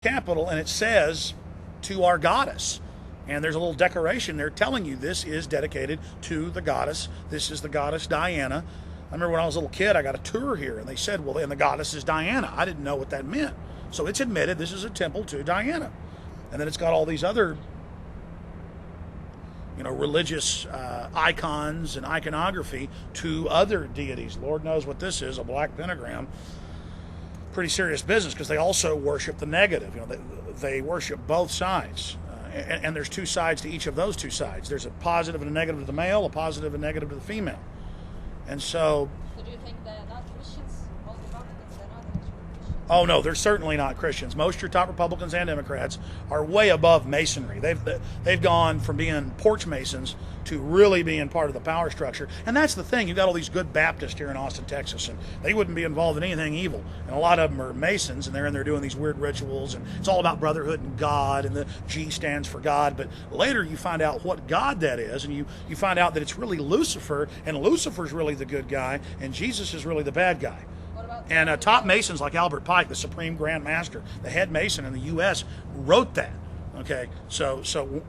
capital, and it says to our goddess. And there's a little decoration there telling you this is dedicated to the goddess. This is the goddess Diana. I remember when I was a little kid, I got a tour here, and they said, well, and the goddess is Diana. I didn't know what that meant. So it's admitted this is a temple to Diana. And then it's got all these other, religious icons and iconography to other deities. Lord knows what this is, a black pentagram. Pretty serious business, because they also worship the negative. They worship both sides. And there's two sides to each of those two sides. There's a positive and a negative to the male, a positive and negative to the female. And so do you think they're not Christians? All the Republicans, they're not actually Christians? Oh no, they're certainly not Christians. Most of your top Republicans and Democrats are way above Masonry. They've gone from being porch Masons to really being part of the power structure. And that's the thing. You've got all these good Baptists here in Austin, Texas, and they wouldn't be involved in anything evil. And a lot of them are Masons, and they're in there doing these weird rituals, and it's all about brotherhood and God, and the G stands for God. But later you find out what God that is, and you find out that it's really Lucifer, and Lucifer's really the good guy, and Jesus is really the bad guy. And top Masons like Albert Pike, the Supreme Grand Master, the head Mason in the U.S., wrote that. Okay, so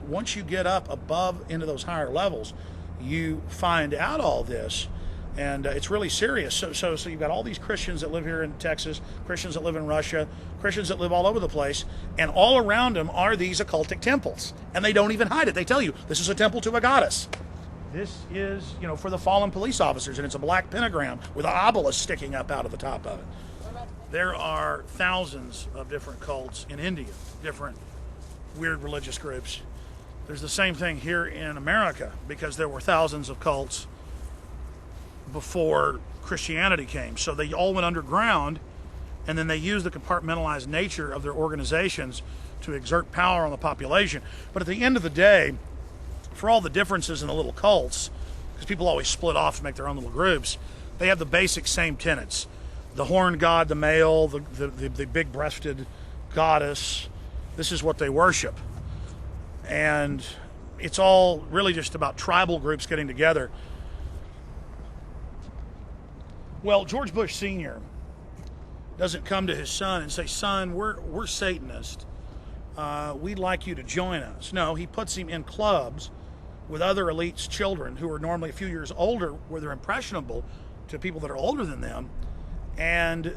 once you get up above into those higher levels, you find out all this, and it's really serious. So you've got all these Christians that live here in Texas, Christians that live in Russia, Christians that live all over the place, and all around them are these occultic temples, and they don't even hide it. They tell you this is a temple to a goddess. This is, for the fallen police officers, and it's a black pentagram with an obelisk sticking up out of the top of it. There are thousands of different cults in India, different weird religious groups. There's the same thing here in America, because there were thousands of cults before Christianity came. So they all went underground, and then they used the compartmentalized nature of their organizations to exert power on the population. But at the end of the day, for all the differences in the little cults, because people always split off to make their own little groups, they have the basic same tenets. The horned god, the male, the big-breasted goddess. This is what they worship. And it's all really just about tribal groups getting together. Well, George Bush Sr. doesn't come to his son and say, son, we're Satanists. We'd like you to join us. No, he puts him in clubs with other elites' children who are normally a few years older, where they're impressionable to people that are older than them. And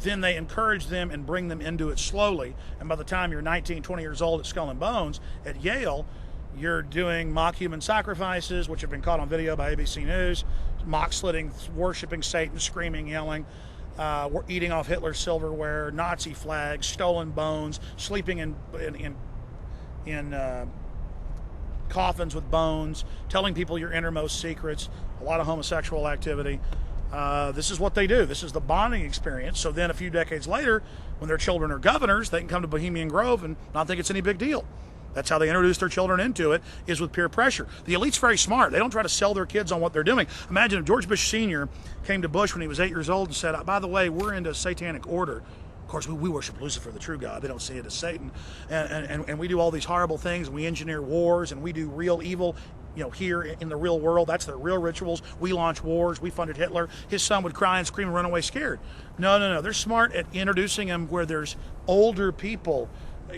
then they encourage them and bring them into it slowly. And by the time you're 19, 20 years old at Skull and Bones at Yale, you're doing mock human sacrifices, which have been caught on video by ABC News, mock slitting, worshiping Satan, screaming, yelling, eating off Hitler's silverware, Nazi flags, stolen bones, sleeping in coffins with bones, telling people your innermost secrets, a lot of homosexual activity. This is what they do. This is the bonding experience. So then a few decades later, when their children are governors, they can come to Bohemian Grove and not think it's any big deal. That's how they introduce their children into it, is with peer pressure. The elite's very smart. They don't try to sell their kids on what they're doing. Imagine if George Bush Sr. came to Bush when he was 8 years old and said, by the way, we're into satanic order. Of course, we worship Lucifer, the true God. They don't see it as Satan. And we do all these horrible things, and we engineer wars, and we do real evil, here in the real world. That's their real rituals. We launch wars. We funded Hitler. His son would cry and scream and run away scared. No. They're smart at introducing him where there's older people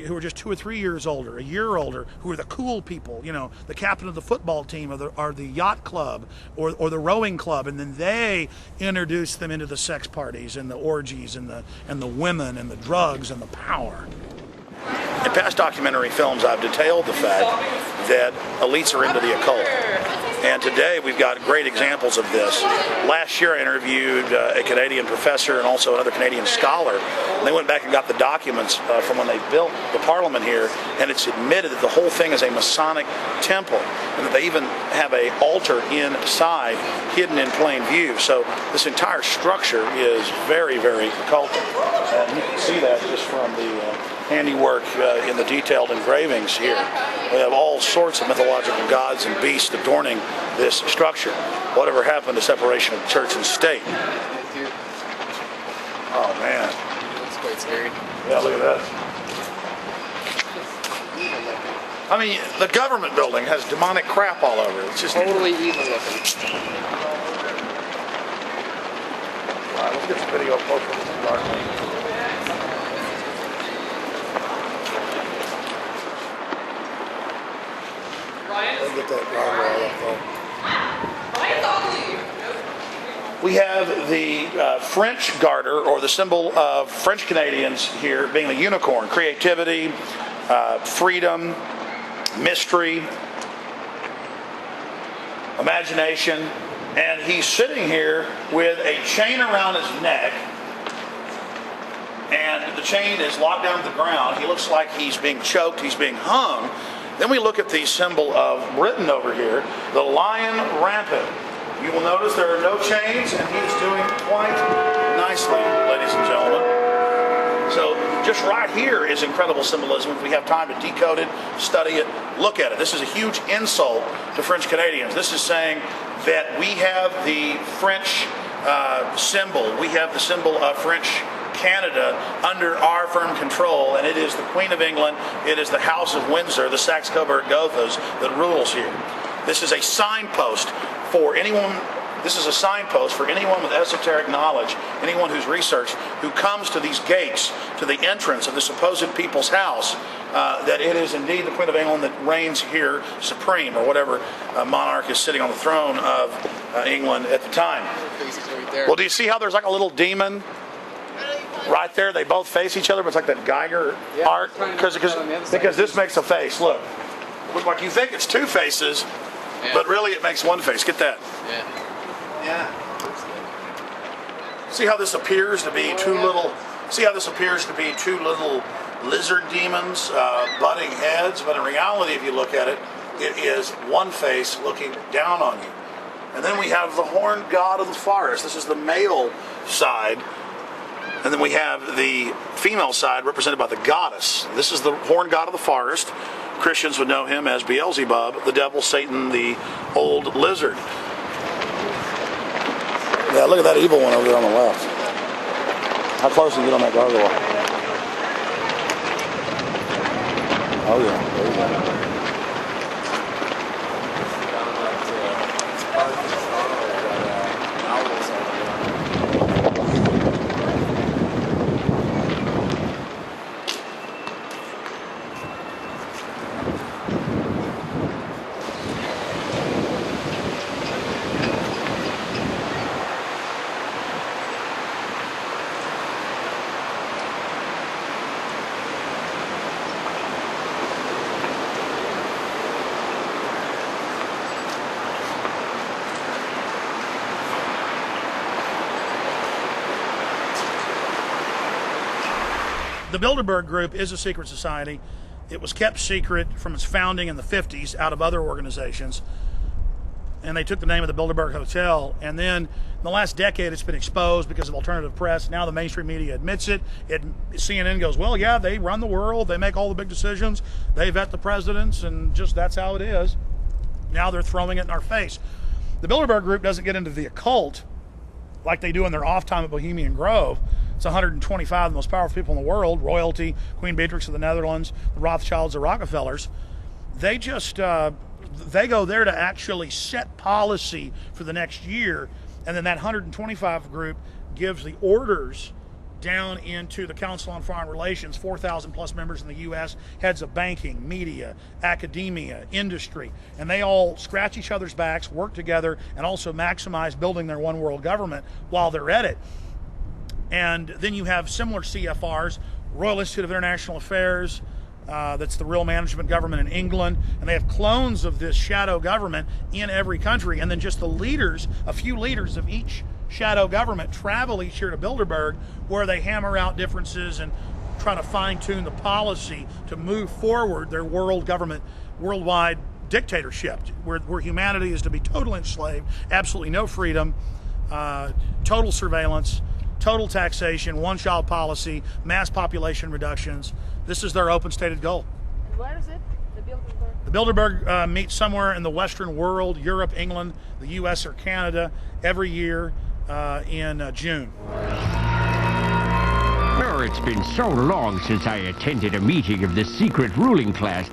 who are just 2 or 3 years older, a year older, who are the cool people, the captain of the football team or the yacht club or the rowing club, and then they introduce them into the sex parties and the orgies and the women and the drugs and the power. In past documentary films, I've detailed the fact that elites are into the occult. And today we've got great examples of this. Last year I interviewed a Canadian professor and also another Canadian scholar. And they went back and got the documents from when they built the parliament here, and it's admitted that the whole thing is a masonic temple, and that they even have an altar inside hidden in plain view. So this entire structure is very, very occultic. And you can see that just from the handiwork in the detailed engravings here. We have all sorts of mythological gods and beasts adorning this structure. Whatever happened to separation of church and state? Oh man. That's quite scary. Yeah, look at that. I mean, the government building has demonic crap all over it. It's just totally evil looking. Alright, let's get some video closer to the dark. get that guardrail up there. We have the French garter, or the symbol of French Canadians here, being the unicorn. Creativity, freedom, mystery, imagination. And he's sitting here with a chain around his neck, and the chain is locked down to the ground. He looks like he's being choked, he's being hung. Then we look at the symbol of Britain over here, the lion rampant. You will notice there are no chains, and he's doing quite nicely, ladies and gentlemen. So just right here is incredible symbolism. If we have time to decode it, study it, look at it. This is a huge insult to French Canadians. This is saying that we have the French symbol. We have the symbol of French Canada under our firm control, and it is the Queen of England, it is the House of Windsor, the Saxe-Coburg-Gothas that rules here. This is a signpost for anyone. This is a signpost for anyone with esoteric knowledge, anyone who's researched, who comes to these gates, to the entrance of the supposed people's house, that it is indeed the Queen of England that reigns here supreme, or whatever monarch is sitting on the throne of England at the time. Well, do you see how there's like a little demon right there? They both face each other, but it's like that Geiger art, because this makes a face. Look, like you think it's two faces, but really it makes one face. Get that? Yeah. See how this appears to be two little? See how this appears to be two little lizard demons butting heads? But in reality, if you look at it, it is one face looking down on you. And then we have the horned god of the forest. This is the male side. And then we have the female side represented by the goddess. This is the horned god of the forest. Christians would know him as Beelzebub, the devil, Satan, the old lizard. Yeah, look at that evil one over there on the left. How close can you get on that gargoyle? Oh yeah, there you go. The Bilderberg Group is a secret society. It was kept secret from its founding in the 50s out of other organizations. And they took the name of the Bilderberg Hotel. And then in the last decade, it's been exposed because of alternative press. Now the mainstream media admits it. CNN goes, well, yeah, they run the world. They make all the big decisions. They vet the presidents, and just that's how it is. Now they're throwing it in our face. The Bilderberg Group doesn't get into the occult like they do in their off time at Bohemian Grove. It's 125 of the most powerful people in the world, royalty, Queen Beatrix of the Netherlands, the Rothschilds, the Rockefellers. They just, they go there to actually set policy for the next year, and then that 125 group gives the orders down into the Council on Foreign Relations, 4,000 plus members in the U.S., heads of banking, media, academia, industry, and they all scratch each other's backs, work together, and also maximize building their one world government while they're at it. And then you have similar CFRs, Royal Institute of International Affairs, that's the real management government in England, and they have clones of this shadow government in every country, and then just the leaders, a few leaders of each shadow government travel each year to Bilderberg, where they hammer out differences and try to fine-tune the policy to move forward their worldwide dictatorship, where humanity is to be totally enslaved, absolutely no freedom, total surveillance, total taxation, one-child policy, mass population reductions. This is their open stated goal. And where is it? The Bilderberg? The Bilderberg meets somewhere in the Western world, Europe, England, the US, or Canada, every year in June. Oh, it's been so long since I attended a meeting of the secret ruling class.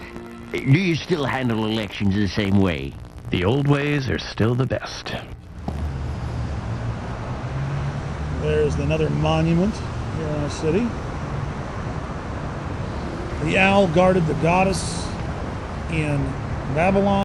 Do you still handle elections the same way? The old ways are still the best. There's another monument here in our city. The owl guarded the goddess in Babylon.